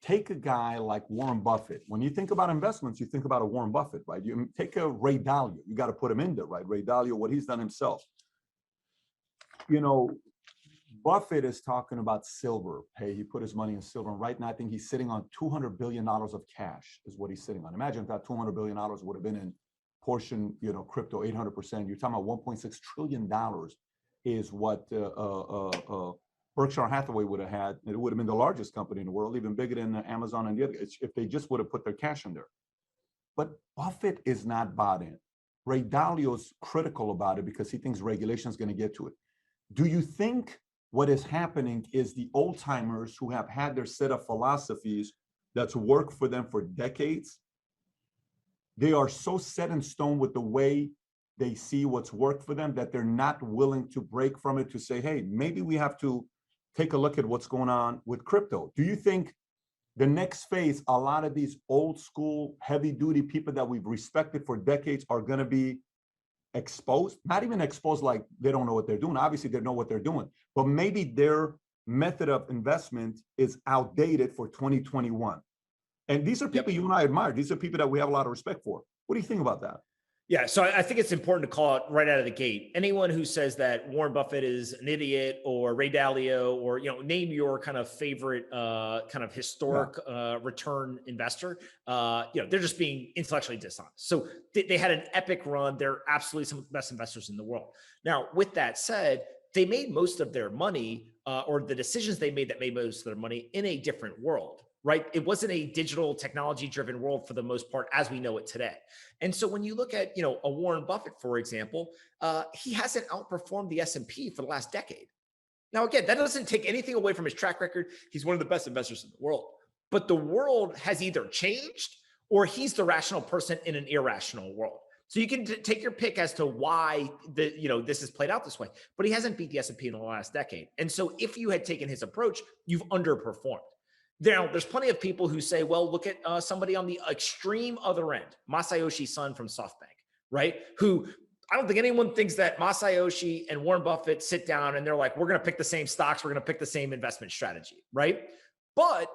take a guy like Warren Buffett. When you think about investments, you think about a Warren Buffett, right? You take a Ray Dalio. You got to put him in there, right? Ray Dalio, what he's done himself. You know, Buffett is talking about silver. Hey, he put his money in silver. And right now, I think he's sitting on $200 billion of cash is what he's sitting on. Imagine if that $200 billion would have been in portion, crypto, 800%. You're talking about $1.6 trillion is what Berkshire Hathaway would have had. It would have been the largest company in the world, even bigger than Amazon and the other, if they just would have put their cash in there. But Buffett is not bought in. Ray Dalio's critical about it because he thinks regulation is going to get to it. Do you think what is happening is the old timers who have had their set of philosophies that's worked for them for decades, they are so set in stone with the way they see what's worked for them that they're not willing to break from it to say, hey, maybe we have to take a look at what's going on with crypto. Do you think the next phase, a lot of these old school, heavy duty people that we've respected for decades are going to be exposed? Not even exposed like they don't know what they're doing. Obviously, they know what they're doing, but maybe their method of investment is outdated for 2021. And these are people you and I admire. These are people that we have a lot of respect for. What do you think about that? Yeah, so I think it's important to call it right out of the gate. Anyone who says that Warren Buffett is an idiot or Ray Dalio or, name your kind of favorite kind of historic return investor, they're just being intellectually dishonest. So they had an epic run. They're absolutely some of the best investors in the world. Now, with that said, they made most of their money or the decisions they made that made most of their money in a different world. Right? It wasn't a digital technology driven world for the most part as we know it today. And so when you look at, a Warren Buffett, for example, he hasn't outperformed the S&P for the last decade. Now, again, that doesn't take anything away from his track record. He's one of the best investors in the world, but the world has either changed or he's the rational person in an irrational world. So you can take your pick as to why this has played out this way, but he hasn't beat the S&P in the last decade. And so if you had taken his approach, you've underperformed. Now, there's plenty of people who say, well, look at somebody on the extreme other end, Masayoshi Son from SoftBank, right? Who I don't think anyone thinks that Masayoshi and Warren Buffett sit down and they're like, we're going to pick the same stocks. We're going to pick the same investment strategy, right? But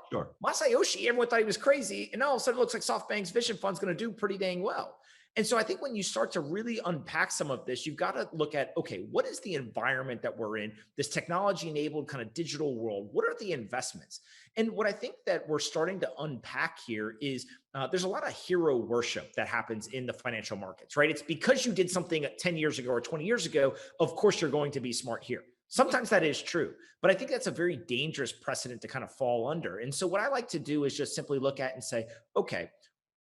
Masayoshi, everyone thought he was crazy. And now all of a sudden it looks like SoftBank's Vision Fund's going to do pretty dang well. And so I think when you start to really unpack some of this, you've got to look at, okay, what is the environment that we're in, this technology-enabled kind of digital world? What are the investments? And what I think that we're starting to unpack here is there's a lot of hero worship that happens in the financial markets, right? It's because you did something 10 years ago or 20 years ago, of course you're going to be smart here. Sometimes that is true, but I think that's a very dangerous precedent to kind of fall under. And so what I like to do is just simply look at and say, okay,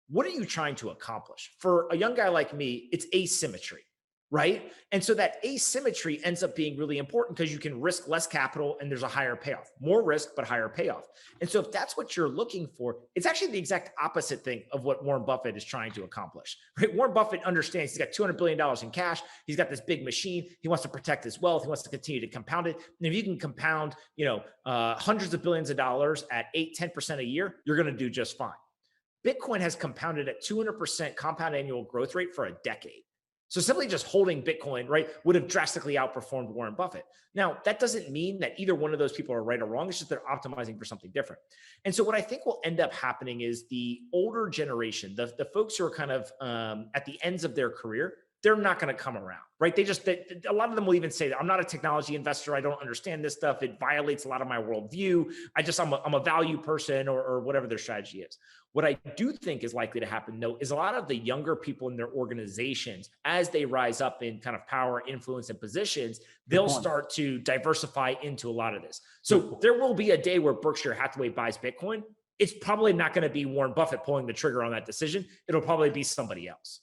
what are you trying to accomplish? For a young guy like me, it's asymmetry, right? And so that asymmetry ends up being really important because you can risk less capital and there's a higher payoff, more risk, but higher payoff. And so if that's what you're looking for, it's actually the exact opposite thing of what Warren Buffett is trying to accomplish, right? Warren Buffett understands he's got $200 billion in cash. He's got this big machine. He wants to protect his wealth. He wants to continue to compound it. And if you can compound, hundreds of billions of dollars at 8-10% a year, you're going to do just fine. Bitcoin has compounded at 200% compound annual growth rate for a decade. So simply just holding Bitcoin, right, would have drastically outperformed Warren Buffett. Now, that doesn't mean that either one of those people are right or wrong. It's just they're optimizing for something different. And so what I think will end up happening is the older generation, the folks who are kind of at the ends of their career, they're not going to come around, right? A lot of them will even say that I'm not a technology investor. I don't understand this stuff. It violates a lot of my worldview. I'm a value person or whatever their strategy is. What I do think is likely to happen, though, is a lot of the younger people in their organizations, as they rise up in kind of power, influence, and positions, they'll start to diversify into a lot of this. So there will be a day where Berkshire Hathaway buys Bitcoin. It's probably not going to be Warren Buffett pulling the trigger on that decision. It'll probably be somebody else.